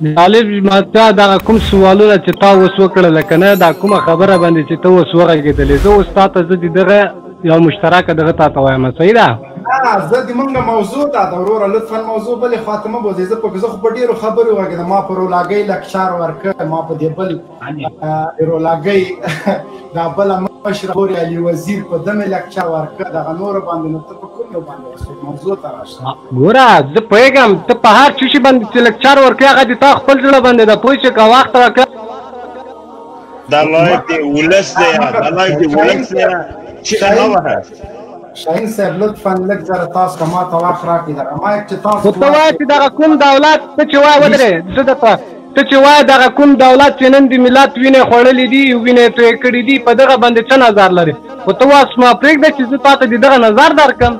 طالب ما ته دغه کوم سوالونه چې تا اوس وکړله که نه دا کومه خبره باندې چې ته اوس وغږېدلې زه اوس تا ته زه د دغه یو مشترکه دغه تا ته وایم صحیح ده زه د مونږ موضوع ده د وروره لطفا موضوع بلې خواته مه بوځئ زه خو په ډېرو خبرو وغږېدم ما په رولاګۍ لکچر ورکړ ما په دې بل رولاګۍ دا بله مشره پورې علي وزیر په ده مې لکچر ورکړ دغه نورو باندې نو ته په کوم یو باندې موضوع ته راشه ګوره زه پوهېږم ته په هر څه شي باندې چې لکچر ورکړې هغه د تا خپل زړه باندې ده پوه شې که وخت راکړه دا لایف د ولس دی دا لایف د ولس دی چې نه وه شاهین صاحب لطفا لږ ځره تاسو که ما ته وخت راکړي دغه مایک چې تاسو خو ته وایې چې دغه کوم دولت ته چې وایې ودرې زه درته ته چې وایې دغه کوم دولت چې نن د ملت وینې خوړلې دي وینې تویې کړي دي په دغه باندې څه نظر لري خو ته واس ما پرېږده چې زه تا ته د دغه نظر درکړم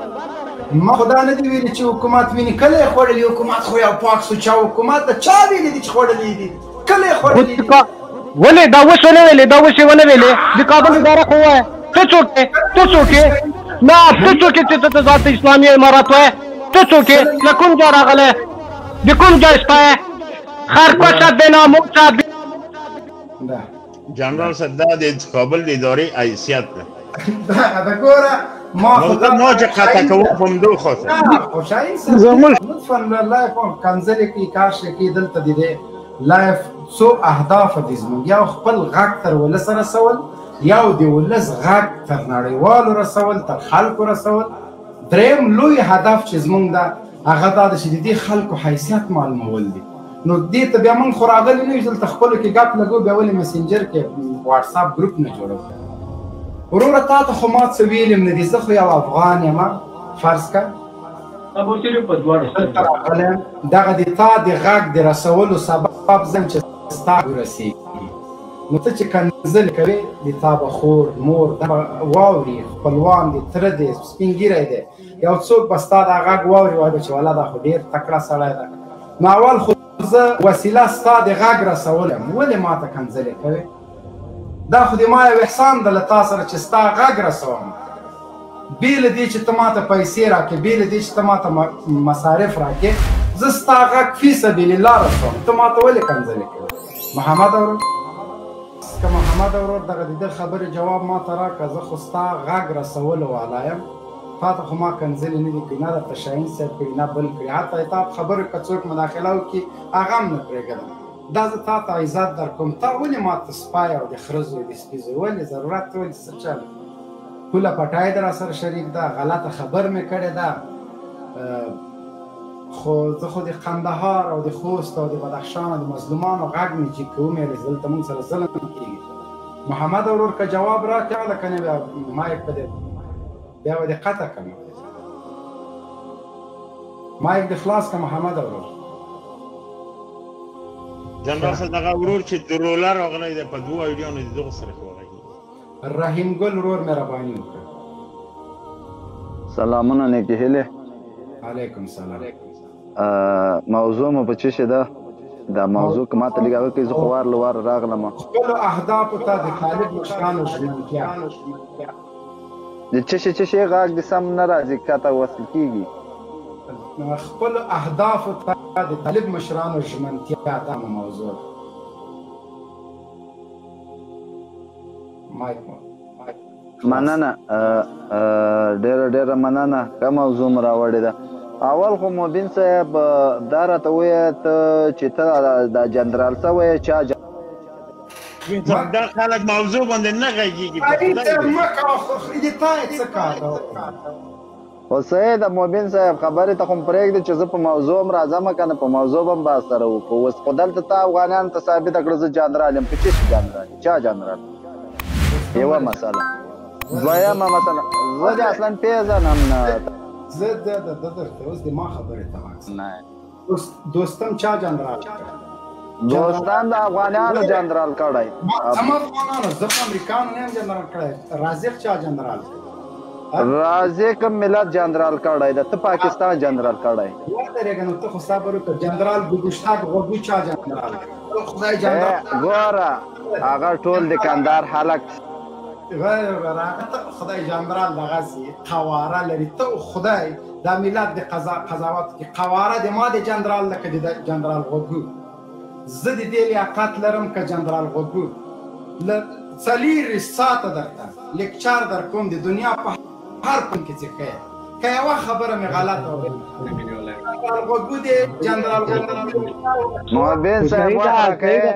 ما خو دا نه دي ویلي چې حکومت وینې کله یې خوړلي حکومت خو یو پاک سوچه حکومت د چا ویلي دي چې خوړلي دي کله یې خوړلي دي ولې دا اوس ونه ویلې دا اوس یې ونه ویلې د کابل اداره خو ووایه ته څوک یې ته څوک یې نه ته څوک یې چې ته ذات اسلامي امارت وایې ته څوک یې له کوم ځای راغلی د کوم ځای ستا یې خرکشه بېناموسه جنرال صاحب دا د کابل د ادارې حیثیت ده دا ګوره ما چې قطع کوم په همدو خاطر خو شاهین صاحب لطفا لایف کنځلې کې کاش کې دلته د دې لایف څو اهداف دي زموږ یو خپل غږ تر ولس رسول یو د ولس غږ تر نړیوالو رسول تر خلکو رسول دریم لوی هدف چې زموږ ده هغه دا ده چې د دې خلکو حیثیت معلومول دي نو دې ته بیا موږ خو راغلي نه یو دلته خپلو کې ګپ لګو بیا ولې مسنجر کې واټساپ ګروپ نه جوړوو وروره تا ته خو ما څه ویلي نه دي زه خو یو افغان یم فرض که دلته راغلی یم دغه د تا د غږ د رسولو سبب زم چې ستا ورسېږي نو ته چې کنځلې کوې د تا به خور مور واوري خپلوان دي تره دی سپین ږیری دی یو څوک به ستا دا غږ واوري وایي به چې والله دا خو ډېر تکړه سړی ده نو اول خو زه وسیله ستا د غږ رسول یم ولې ما ته کنځلې کوې دا خو د ما یو احسان ده له تا سره چې ستا غږ رسوم بې له دې چې ته ما ته پیسې راکړې بې له دې چې ته ما ته مصارف راکړې زه ستا غږ فی سبیل الله رسوم ته ما ته ولې کنځلې کوې محمد ورور که محمد ورور دغه د ده خبرې جواب ما ته راکړه زه خو ستا غږ رسولو والا یم تا ته خو ما کنځلې نه دي کړي نه درته شاهین صاحب کړي نه بل کړي حتی تا په خبرو که څوک مداخله وکړي هغه هم نه پرېږدم دا زه تا ته عزت در کوم تا ولې ما ته سپای او د خرزو د سپیزو ولې ضرورت ولې څه چل پوله پټای در سره شریک ده غلطه خبر مې کړې ده خو زه خو د قندهار او د خوست او د بدخشان او د مظلومانو غږ مې چې کوم یې دلته موږ سره ظلم کېږي محمد ورور که جواب راکړه ده که نه بیا مایک به بیا به دې قطع کړم مایک دې خلاص که محمد ورور جنرال صاحب دغه ورور چې د روله راغلی دی په دوو ایډیانو د دغو سره ښه وغږېږي رحیم ګل ورور مهرباني وکړه سلامونه نیکې هیلې علیکم سلام موضوع مو په څه شي ده دا موضوع که ما ته لږ وکړئ زه خو وار له واره راغلم خپلو اهدافو ته د طالب مشرانو ژمنتیا د څه شي غږ د سم نه راځي که ته وصل کېږي خپلو اهدافو ته د طالب مشرانو ژمنتیا دا موضوع مننه ډېره مننه ښه موضوع مو راوړې ده اول خو مبین صاحب دا راته ووایه ته چې ته دا جنرال څه وایې چا دا خلک موضوع باندې نه غږېږي خو صحیح ده مبین صاحب خبرې ته خو م پرېږدې چې زه په موضوع هم راځم که نه په موضوع به هم بحث سره وکړو اوس خو دلته تا افغانیانو ته ثابته کړه زه جنرال یم په څه شي جنرال چا جنرال یوه مسله دویمه مسله زه دې اصلا پېژنم نه زه درته اوس د ما خبرې ته دوستم چا جنرال دوستان د افغانیانو جنرال کړی هم افغانانو زه په امریکانو نه یم جنرال کړی رازق چا جنرال رازق ملت جنرال کړی ده ته پاکستان جنرال کړی ودرېږه نو ته خو صبر وکړه جنرال ګوګوشتاک غوږو چا جنرال خدای جنرال ګوره هغه ټول د کندهار هلک خدای جنرال دغسې قواره لري ته خدای دا ملت د قضاوت کې قواره د ما د جنرال ده که د جنرال غوږو زه د دې لیاقت لرم که جنرال غوګو له 4 ساعته درته لیکچر در کوم د دنیا په هر کوم کې چې ښه که یوه خبره مې غلطه وویل جنرال غوګو دی جنرال غوګو مبین صاحب واخه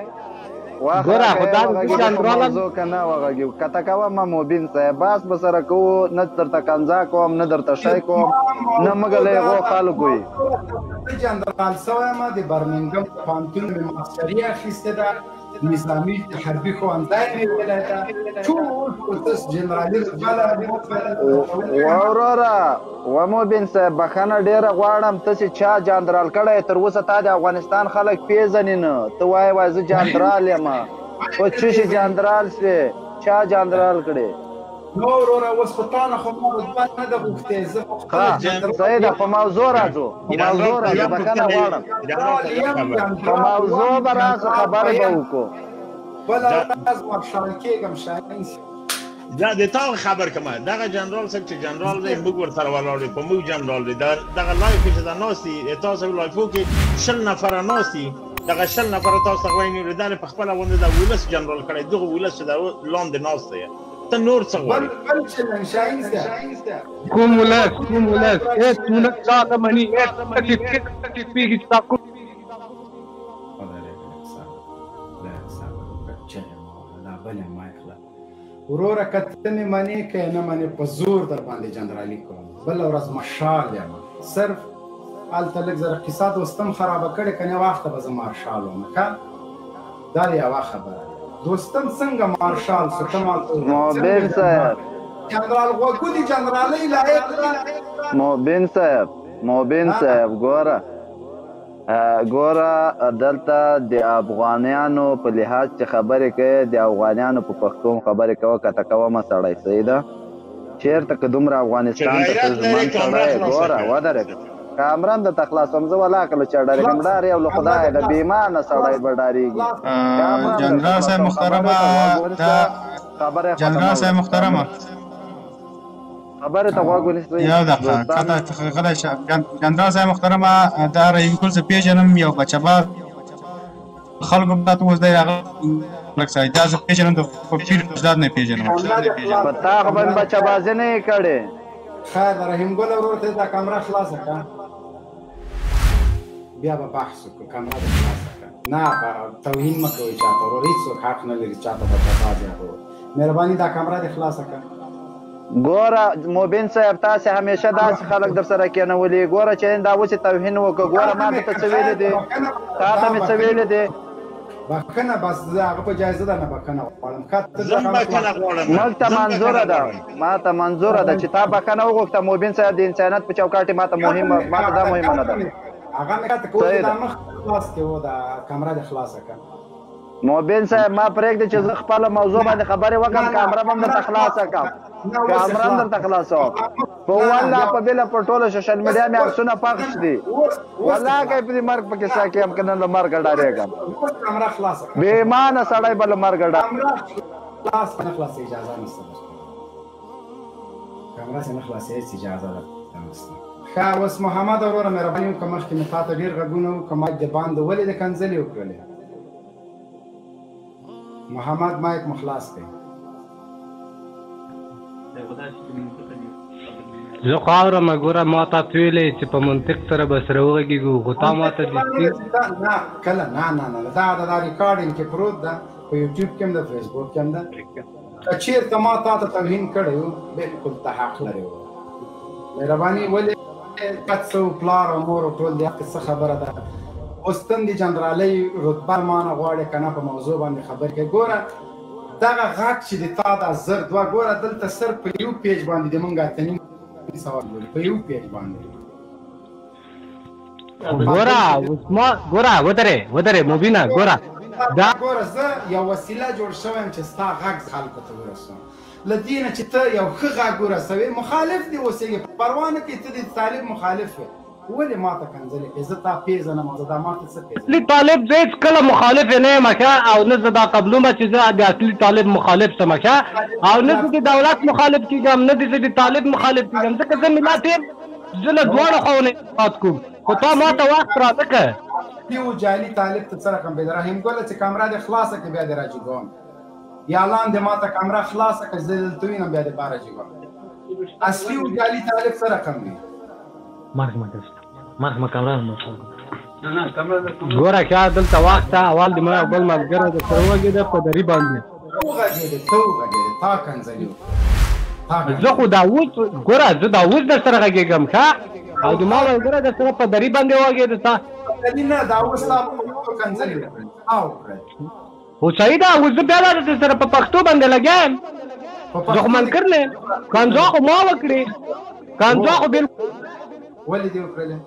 ګوره خدا دې جنرال موضوع کنه وغږیو کته کوه ما مبین صاحب باس بسره کوو نه درته کنځا کوم نه درته شی کوم نه مګه له هغو خلکو یې جنرال سوی یم د برمنګم پوهنتون مې ماسټري اخیستې ده نظامي حربي ښوونځی مې ویلی ده ټول پروسس جنرالي وروره و مبین صاحب بخښنه ډېره غواړم ته چې چا جنرال کړی تر اوسه تا د افغانستان خلک پېژنې نه ته وایې وایې زه جنرال یم په څه شي جنرال شوې چا جنرال کړې نو وروره اوس خو تا نه خو ما رتبه نه ده غوښتې زه صحیح ده په موضوع راځو بخښنه غواړم په موضوع به راځو خبرې به وکړو بله ورځ مارشال کېږم شاهین دا د تا خبر کومه دغه جنرال صاحب چې جنرال دی موږ ورسره ولاړ یو په موږ جنرال دی دغه لایف کې چې دا ناست دي تاسو لایفو کې 20 نفره ناست دي دغه 20 نفره تاسو ته وایي نو دا په خپله غونډه د ولس جنرال کړی دغه ولس چې دا لاندې ناست دی ته نور څه غواړې بل چلن شاهین صاحب کوم ولس هېڅ ولس چا نه مني هېڅ تکلیفېږي چې تا کوم وروره که ته مې منې که یې نه منې په زور در باندې جنرالي کوم بله ورځ مارشال یم صرف هلته لږ زره قصه دوستم خرابه کړې که نه وخته به زه مارشال وم که دا د یوه خبره دوستم څنګه مارشال شو ته مبین صاحب جنرال غوګو د جنرالۍ لایق ده مبین صاحب ګوره دلته د افغانیانو په لحاظ چې خبرې کوې د افغانیانو په پښتو خبرې کوه کته کوه مه سړی صحیح ده چېرته که دومره افغانستان ته ښځمن سړی ګوره ودرېږه کامره هم درته خلاصوم زه ولاکله چې ډارېږم ډار یو له خدایه د بېایمانه سړی به ډارېږي جنرال صاحب محترمه جنرال صاحب محترمه خبرې ته غوږ ونیسئ یو دقیقه غلی شه جنرال صاحب محترمه دا رحیم ګل زه پېژنم یو بچهبار خلکو به ته اوس دی هغه لږ سړی دا زه پېژنم د پیر اجداد نه پېژنم په تا خو به مې بچهبازي نه یې کړې خیر د رحیم ګل ورور ته دا کمره خلاصه کړه بیا به بحث وکړو کمره دې خلاصه کړه نه توهین مه کوئ چاته ورور هېڅوک حق نه لري چاته بچهباز یا ورور مهرباني دا کمره دې خلاصه کړه ګوره مبین صاحب تاسې همیشه داسې خلک در سره کېنولي ګوره چې دا اوس یې توهین وکړه ګوره ما درته څه ویلي دي تا ته مې څه ویلي دي بخښنه بس زه هغه په جایزه ده نه بخښنه غواړم موږ ته منظوره ده ما ته منظوره ده چې تا بخښنه وغوښته مبین صاحب د انسانیت په چوکاټ ما ته دا مهمه نه ده هغه مې راته کوي دا مخ خلاص کې و دا کمره دې خلاصه کړه مبین صاحب ما پرېږدې چې زه خپله موضوع باندې خبرې وکړم کامره به هم درته خلاصه کړم کامره هم درته خلاصوم په والله په بله په ټوله سوشل میډیا مې عکسونه پخش دي والله که په دې مرګ په کیسه کې هم که نه له مرګه ډارېږم بې ایمانه سړی به له مرګه کمره چې نه خلاصې هېڅ اجازه نشته ښه اوس محمد وروره مهرباني وکړه مخکې مې تا ته ډېر غږونه وکړه مایک د باندې ولې د کنځلې وکړلې محمد مایک مو خلاص کړئ زه خو اورم ګوره ما تا ته ویلې چې په منطق سره به سره وغږېږو خو تا ما ته نه کله نه دا ریکارډینګ کې پروت ده په یوټیوب کې هم ده فیسبوک کې هم ده که چېرته ما تا ته توهین کړی و بلکل ته حق لرې و مهرباني ولې کت څه پلار او مور او ټول د حق څه خبره ده اوس تم د جنرالۍ رتبه ما نه غواړې که نه په موضوع باندې خبرې کوې ګوره دغه غږ چې د تا دا زر دوه ګوره دلته صرف په یو پیج باندې د مونږ اته نیم سوال ګوري په یو پیج باندې ګوره ودرې مبینه ګوره دا ګوره زه یو وسیله جوړ شوی یم چې ستا غږ خلکو ته ورسوم له دې نه چې ته یو ښه غږ ورسوې مخالف دې اوسېږي پروا نه کوي ته د طالب مخالف وې ولې ما ته کنځلې کوې زه تا پېژنم زه دا ما ته څه پېژنم اصلي طالب زه هېڅکله مخالف یې نه یم ښه او نه زه دا قبلوم چې زه د اصلي طالب مخالف شم ښه او نه زه د دولت مخالف کېږم نه زه د طالب مخالف کېږم ځکه زه ملت یم زه له دواړو خواو نه اعتقاد کوم خو تا ما ته وخت را نه که اصلي و جعلي طالب ته څه رقم دی رحیم ګله چې کمره دې خلاصه کړې بیا دې راجګوم یا لاندې ما ته کمره خلاصه کړه زه دلته وینم بیا دې بهر راجګوم اصلي و جعلي طالب څه رقم دی مرګ کمره ګوره ښه دلته وخت ته اول د ما بل ملګری د سره وږېده په دري باندې ته وغږېدې تا کنځلي زه خو دا اوس ګوره زه دا اوس در سره غږېږم ښه او د ما ملګری در سره په دري باندې وغږېده تا نه دا اوس تا په پښتو کنځلې وکړې خو صحیح ده اوس زه بیا در سره په پښتو باندې لګیا یم زه خو منکر نه یم کنځا خو ما وکړې کنځا خو بلکل ولې دې وکړلې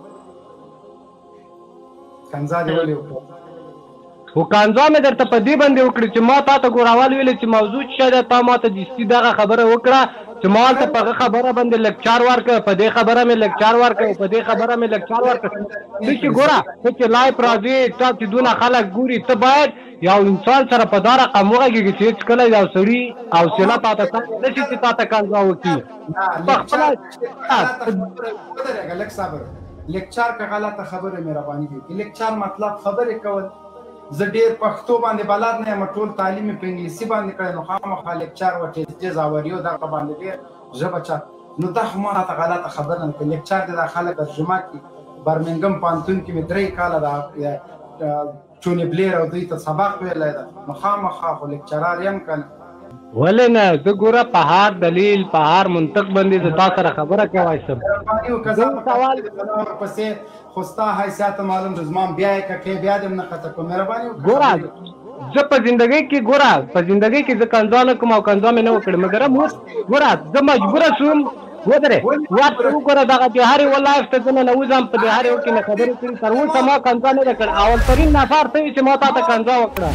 کنځا دې ولې وکړه خو کنځا مې درته په دې باندې وکړې چې ما تا ته ګوراوال ویلې چې موضوع څه ده تا ما ته دستي دغه خبره وکړه چې ما هلته په هغه خبره باندې لکچار ورکړه په دې خبره مې لکچار ورکړه په دې خبره مې لکچار ورکړه ته چې ګوره ته چې لایف راځې تا چې دونه خلک ګوري ته باید یو انسان سره په دا رقم وغږېږي چې هېڅکله یو سړي حوصله تا ته نه شي چې تا ته کنځا وکړي پخپله لږ صبر لیکچار که غلطه خبره مهرباني وکړي لیکچار مطلب خبرې کول زه ډېر پښتو باندې بلد نه یم ټول تعلیم یې په انګلیسي باندې کړی نو خامخا لیکچار و ټیسټیز اوریو دغه باندې ډېر ژبه چا نو دا خو ما راته غلطه خبره نه کړي لیکچار دې دا خلک ترجمه کړي برمنګم پوهنتون کې مې 3 کاله د چونې بلیر او دوی ته سبق ویلی ده نو خامخا خو لیکچرار یم که نه ولې نه زه ګوره په هر دلیل په هر منطق باندې زه تا سره خبره کوای شم پسې خو ستا حیثیت معلوم ده زما بیا یې ککې بیا دې نه قطع کوم مهرباني وکړه ګوره زه په زندګۍ کې ګوره په زندګۍ کې زه کنځا نه کوم او کنځا مې نه وکړې مګر اوس ګوره زه مجبوره شوم ودرې ورته وګوره دغه د هرې ولایف ته زه ننوځم په د هرې یو کې مې خبرې کړي تر اوسه ما کنځا نه ده کړې اولترین نفر ته وي چې ما تا ته کنځا وکړه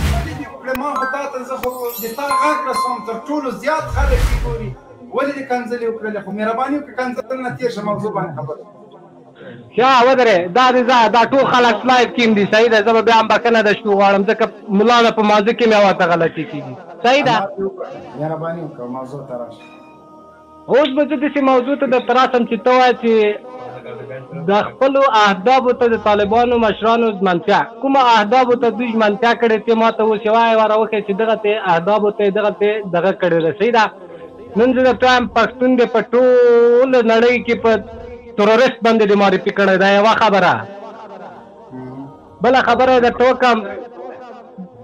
ما خو تا ته زه خو د تا غږ رسوم تر ټولو زیات خلک دې ګوري ولې دې کنځلې وکړلې خو مهرباني وکړه کنځل نه تېر شه موضوع باندې خبره ښه ودرې دا ټول خلک سلایډ کیم دي صحیح ده زه به بیا هم بښنه درشو غواړم ځکه ملا نه په مازه کې مې ورته غلطي کېږي صحیح ده مهرباني وکړه موضوع ته راشه اوس به زه داسې موضوع ته درته راسم چې ته وایې چې د خپلو اهدافو ته د طالبانو مشرانو ژمنتیا کومه اهدافو ته دوی ژمنتیا کړې چې ما ته اوس یې وایې راوښیې چې دغه ته اهدافو ته دغه ته دغه کړې ده صحیح ده نن زه درته وایم پښتون دې په ټوله نړۍ کې په تروریست باندې دې معرفي کړی دا یوه خبره بله خبره یې درته وکړم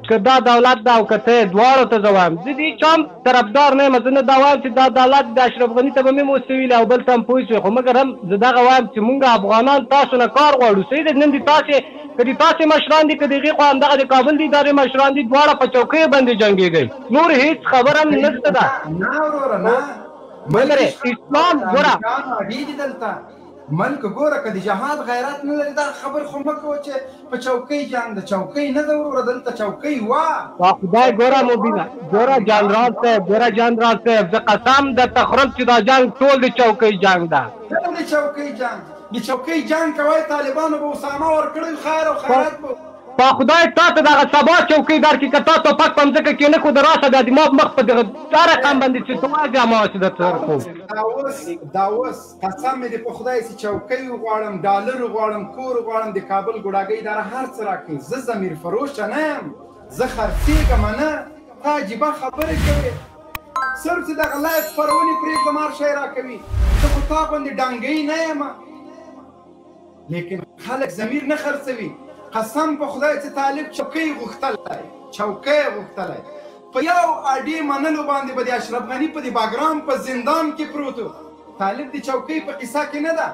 که دا دولت ده او که ته یې دواړو ته زه وایم زه دې چا هم طرفدار نه یم زه نه دا وایم چې دا دولت د اشرف غني ته به مې اوس څه ویلي او بل ته هم پوه شوې خو مګر هم زه دغه وایم چې مونږ افغانان تاسو نه کار غواړو صحیح ده نن دې تاسې که دې تاسې مشران دي که د هغې خوا همدغه د کابل د ادارې مشران دي دواړه په چوکیو باندې جنګېږئ نور هېڅ خبره هم نشته ده مګر اسلام ګوره ملک ګوره که د جهاد غیرت نه لري دا خبر خو مه کوه چې په چوکۍ جنګ د چوکۍ نه ده وروره دلته چوکۍ وه خدای ګوره مبینه ګوره جنرال صاحب زه قسم درته خورم چې دا جنګ ټول د چوکۍ جنګ ده ټول د چوکۍ جنګ د چوکۍ جنګ کوئ طالبانو به اسامه ورکړی خیر او خیرات به په خدای تا ته دغه سبا چوکۍ درکړي که تا ټوپک په مځکه کې نه کړو د راسه دا د ما مخ په دغه دا رقم باندې چې ته وایې بیا ما چې درته درکوم دا اوس قسم مې دې په خدای چې چوکۍ وغواړم ډالر وغواړم کور وغواړم د کابل ګوډاګۍ اداره هر څه راکوي زه ضمیر فروشه نه یم زه خرڅېږم نه تا عجیبه خبرې کوې صرف چې دغه لایف خپرونې پرېږدم هر شی راکوي زه خو تا غوندې ډنګۍ نه یم لیکن خلک ضمیر نه خرڅوي قسم په خدای چې طالب چوکۍ غوښتلی په یو اډې منلو باندې به د اشرف غني په د باګرام په زندان کې پروت و طالب د چوکۍ په قصه کې نه ده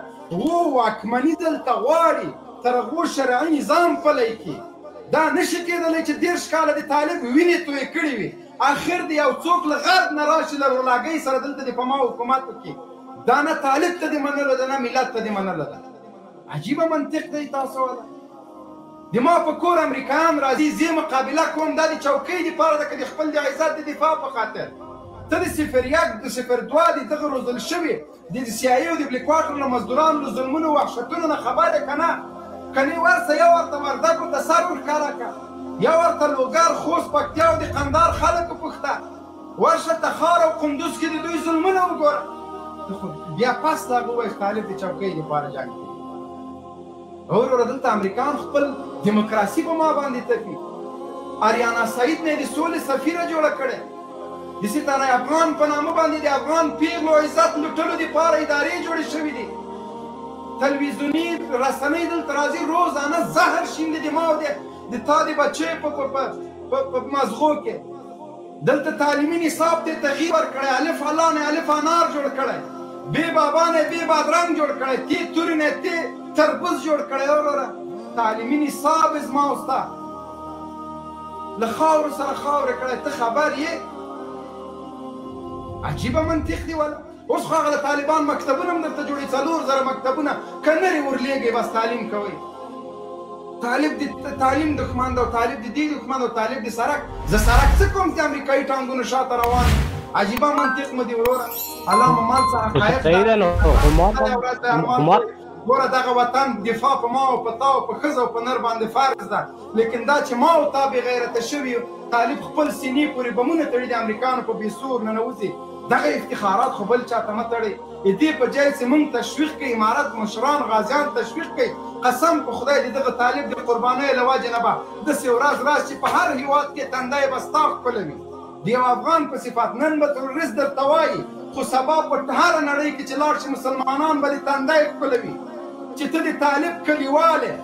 واکمني دلته غواړي تر هغو شرعي نظام پلی کړي دا نشي کېدلی چې 30 کاله د طالب وینې تویې کړې وي اخر د یو څوک له غرب نه راشي له رولاګۍ سره دلته د په ما حکومت وکړي دا نه طالب ته د منلو ده نه ملت ته د منلو ده عجیبه منطق دی تاسو والا د ما په کور امریکایان راځي زه مقابله کوم دا د چوکۍ دپاره ده که د خپل د عزت د دفاع په خاطر ته د 01 د 02 د دغه روزل شوي د سیایي او د بلیکواټر له مزدورانو له ظلمونو وحشتونو نه خبر یې که نه کنې ورسه یو ورته وردګو ته سر ورښکاره کړه یا ورته لوګر خوست پکتیا او د قندهار خلکو پوښته ورشه تخار او قندوز کې د دوی ظلمونه وګوره بیا پس د هغه ووایي طالب د چوکۍ دپاره جنګ کوي وروره دلته امریکایان خپل دیموکراسي په ما باندې تپي. آریانا سعید نه د سولې سفیره جوړه کړې. داسې طرح افغان په نامه باندې د افغان پیغلو عزت لوټلو دپاره ادارې جوړې شوي دي. تلویزیوني رسنۍ دلته راځي روزانه زهر شیندي د ما او د تا د بچې په مزغو کې. دلته تعلیمي نصاب ته تغییر ورکړی، الف الله نه الف انار جوړ کړی، بې بابا نه بې بادرنګ جوړ کړی، تی تورې نه تی تربوز جوړ کړی. وروره تعلیمي نصاب زما او ستا له خاورو سره خاوره کړی. ته خبر یې؟ عجیبه منطق دی ولا. اوس خو هغه د طالبان مکتبونه هم درته جوړوي، 4000 مکتبونه که نرې ورلېږئ بس تعلیم کوئ. طالب د تعلیم دښمن ده او طالب د دې دښمن او طالب د سرک. زه سرک څه کوم چې امریکایي ټانګونه شاته روان. عجیبه منطق مو دی وروره. الله مو مال څه حقایق ګوره دغه وطن دفاع په ما او په تا او په ښځه او په نر باندې فرض ده. لیکن دا چې ما او تا بې غیرته شوي طالب خپل سینې پورې بمونه تړي د امریکانو په بېسور ننوځي. دغه افتخارات خو بل چاته مه تړئ. دې په ځای چې موږ تشویق کوي، امارت مشران غازیان تشویق کوي، قسم په خدای د دغه طالب د قربانۍ له وجې نه به داسې ورځ راشي چې په هر هېواد کې تندی به ستا ښکلوي د یو افغان په صفت. نن به تروریست درته وایي، خو سبا په هره نړۍ کې چې لاړ شي مسلمانان به د تندی ښکلوي چې ته د طالب کلیوال یې.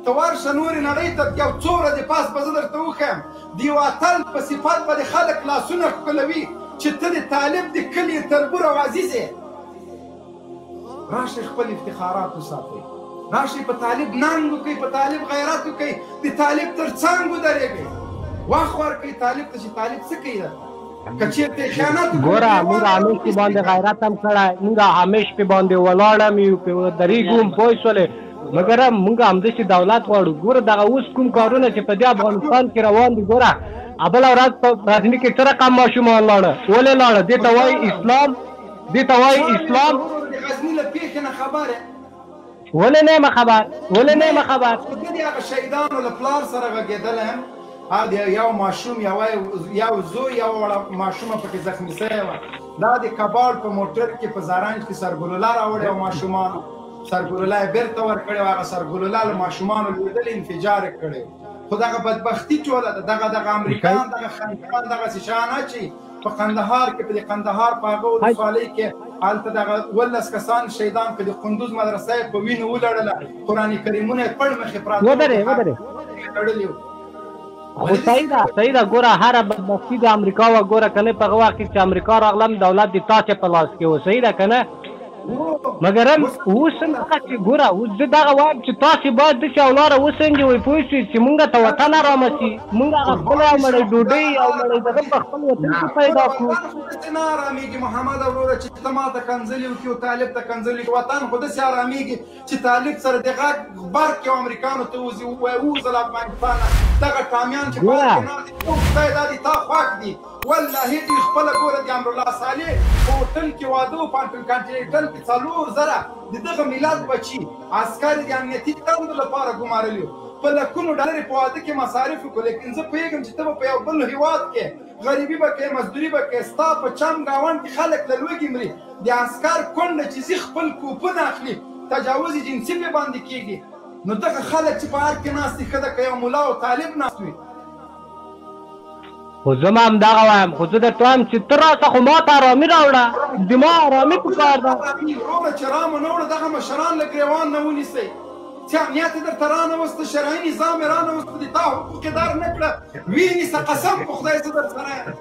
ته ورشه نورې نړۍ ته یو څو ورځې پاس به زه درته وښیم د یو اتل په صفت به د خلک لاسونه ښکلوي چې ته د طالب د کلي تربور او عزیز یې. راشئ خپل افتخارات وساتئ، راشئ په طالب ننګ وکئ، په طالب غیرت وکئ، د طالب تر څنګ ودرېږئ، وخت ورکئ طالب ته چې طالب څه کوي درته. که چېرته خیانت ګوره موږ همیش پې باندې غیرت هم کړی، موږ همیش پې باندې ولاړ هم یو، پې درېږو هم پوه شولې. مګر موږ همداسې دولت غواړو. ګوره دغه اوس کوم کارونه چې په دې افغانستان کې روان دي، ګوره بله ورځ په رسمي کې څه رقم ماشومان لاړه، ولې لاړه؟ دې ته وایي اسلام، دې ته وایي اسلام. د غزني له پېښې نه خبر یې؟ ولې نه یم خبر؟ ولې نه یم خبر؟ خو ته د هغه شهیدانو له پلار سره غږېدلی یم. یو ماشوم یو زوی یو وړه ماشومه پکې زخمي سوی وه. دا د کباړ په موټر کې په زرنج کې سرګلوله راوړې وه ماشومانو. سرګلوله یې بېرته ورکړې وه. هغه سرګلوله له ماشومانو لوېدلې انفجار یې کړی. خو دغه بدبختي ټوله ده. دغه امریکایان دغه خنډیان دغسې شیان اچوي په قندهار کې. په د قندهار په هغه ولسوالۍ کې هلته دغه 12 کسان شهیدان په د قندوز مدرسه یې په وینو ولړله. قرآن کریمونه یې پړ مخې پراته تړلي وو. خو صحیح ده ګوره هره بدبختي د امریکا وه. ګوره که نه په هغه وخت کې چې امریکا راغلم دولت د تاسې په لاس کې و. صحیح ده که نه؟ مګر اوس هم هغه چې ګوره اوس زه دغه وایم چې تاسې باید داسې او لاره وسنجوئ پوه شوې چې مونږ ته وطن ارامه شي، مونږ هغه خپله یو مړۍ ډوډۍ او مړۍ دغه په خپل وطن کې پیدا کړو. داسې نه ارامېږي محمده وروره چې ته ما ته کنځلې وکړي او طالب ته کنځلې وکړي. وطن خو داسې ارامېږي چې طالب سره د غږ غبرګ کې امریکانو ته وځي ووایي ووځه له افغانستانه. دغه ټامیان چې پارک کې ناست دي خدای دا د تا خوښ دي. والله دوی خپله ګوره د امرالله صالح په هوټل کې واده و، په کانټینټل کې 4000 د دغه ملت بچي عسکر د امنیتي دندو لپاره ګمارلي وو. په لکونو ډالرې په واده کې مصارف وکړو. لیکن زه پوهېږم چې ته به په یو بل هېواد کې غریبي به کوې، مزدوري به کوې، ستا په چم ګاونډ کې خلک له لوږې مري. د عسکر کونډه چې ځي خپل کوپونه اخلي، تجاوز جنسي پرې باندې کېږي. نو دغه خلک چې په هر کې ناست دي ښه ده که یو ملا او طالب ناست وي. خو زه هم همدغه وایم. خو زه درته وایم چې ته راشه خو ما ته ارامي راوړه. د ما ارامي پکار ده. وروره چې رامه نه وړه دغه مشران له ګرېوان نه ونیسئ. چې امنیت یې درته رانوسته، شرعي نظام یې رانوسته، د تا حقوق یې در نه کړه، ویې نیسه. قسم په خدای زه در سره یم.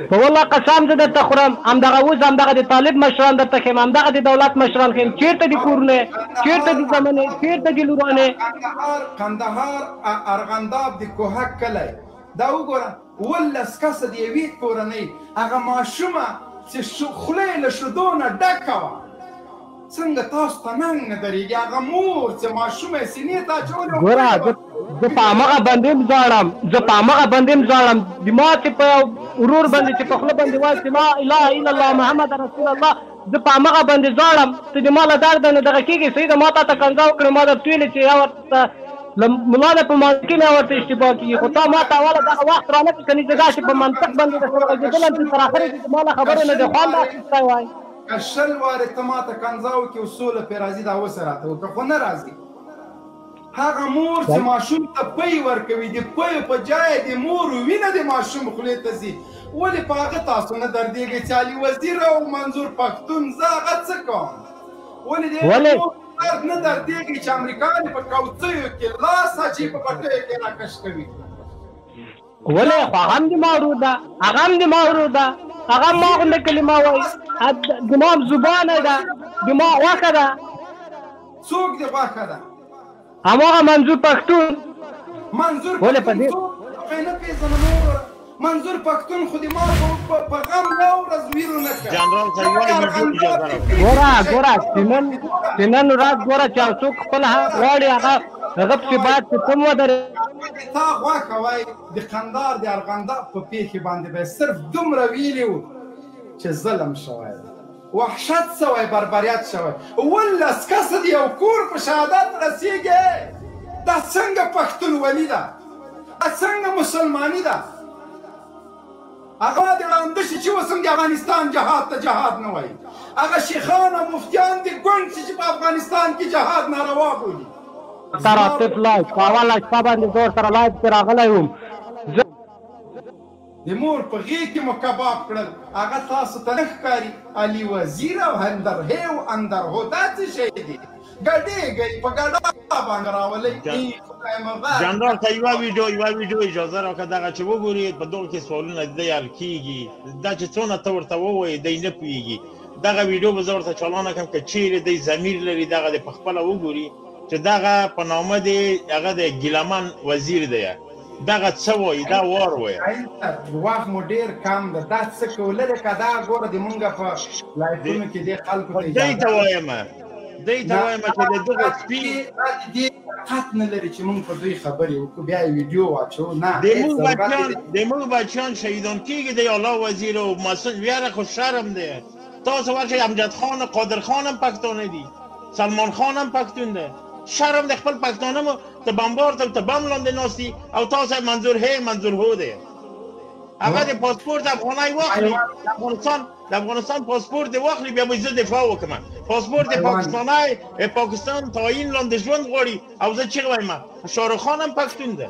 په والله قسم زه درته خورم. همدغه اوس همدغه د طالب مشران درته ښیم، همدغه د دولت مشران ښیم. چېرته دي کورونه، چېرته دي زمنې، چېرته دي لورانې؟ کندهار ارغنداب د کوهک کلی دا وګوره 12 کسه د یوې کورنۍ هغه ماشومه چې خوله یې له شیدو نه ډکه وه. څنګه تاسو ته ننګ نه درېږي؟ هغه مور چې ماشومه یې سینې ته اچولې وه. ګوره زه په همغه باندې هم ژاړم، زه په همغه باندې هم ژاړم. د ما چې په یو ورور باندې چې په خوله باندې وایي چې لا اله الا الله محمد رسول الله، زه په همغه باندې ژاړم. ته د ما له درده نه دغه کېږي. صحیح ده ما تا ته کنځا وکړې، ما درته ویلې چې یا ورته ملا ده په منطق نه ورته اشتباه کېږي. خو تا ما ته اوله دغه وخت را نه کړي، که نه زه داسې په منطق باندې درسره غږېدلم چې تر اخره کې زما له خبرو نه دې خوند اخیستی وای. که 100 وارې ته ما ته کنځا وکړې او سوله پرې راځي دا اوس یې راته وکړه، خو نه راځي. هغه مور چې ماشوم ته پی ورکوي د پی په جای د مور وینه د ماشوم خولې ته ځي ولې په هغه تاسو نه دردېږئ چې علي وزیر او منظور پښتون زه هغه څه کوم ولې د درد نه دردېږئ چې امریکایان په کوڅیو کې لاس اچوي په پټیو کې راکش کوي ولې خو هغه هم دماغ ده هغه هم دماغ ده هغه هم ما غونډه کلمه وایي دماغ زبانه ده دماغ غوښه ده څوک د غوښه ده هماغه منظور پښتون منظور پښتون نه پېژنم نور منظور پښتون خو د ما په غم نه ورځ ویرو نه کړ جنرال صاحب وایي ګوره چې نن ورځ ګوره چې څوک خپل غواړي هغه پسې باید چې کوم ودرې تا غوښه وایي د قندار د ارغنداب په پیښې باندې به صرف دومره ویلي وو چې ظلم شوی وحشت شوی بربریت شوی 18 کسه د یو کور په شهادت رسېږي دا څنګه پښتونولي ده دا څنګه مسلماني ده هغه د ړانده شي چې اوس هم د افغانستان جهاد ته جهاد نه وایي هغه شیخان او مفتیان د ګوند شي چې په افغانستان کې جهاد ناروا بولي تراتف لایف په اوله شپه باندې زه ورسره لایف کې راغلی وم د مور په غېږ کې مو کباب کړل هغه تاسو ته نه ښکاري علي وزیر او هندرهی او اندرهو دا څه شی دي ګډېږئ په ګډا باندې راولئ جنرال ته یوه ویډیو اجازه راکړه دغه چې وګورئ په دغه کې سوالونه دی حل کېږي دا چې څونه ته ورته ووایې دی نه پوهېږي دغه ویډیو به زه ورته چالانه کړم که چیرې دی ضمیر لري دغه د پخپله وګوري چې دغه په نامه دی هغه د ګیلمن وزیر دی دغه څه وایي دا وار وایي وخت مو ډېر کم ده دا څه کوله ده که دا ګوره د مونږ په لایفونو کې دې خلکو ته دی ته وایم چې د دغه سپي دې حق نه لري چې مونږ په دوی خبرې وکړو بیا یې ویډیو واچوو نه د موږ بچیان شهیدان کېږي دی اعلی وزیر او مسعود ویره خو شرم دی تاسو ورشئ امجد خان و قادر خان هم پښتانه دي سلمان خان هم پښتون دی شرم د خپل پښتانه مو ته بمبار ته بم لاندې ناستي او تاسو منظور هو دی هغه د پاسپورت افغاني واخلي د افغانستان پاسپورت دی واخلي بیا به زه دفاع وکړم پاسپورت پاکستاني پاکستان تعیین لاندې ژوند غواړي او زه چیغه وایم شاهرخ خان هم پښتون دی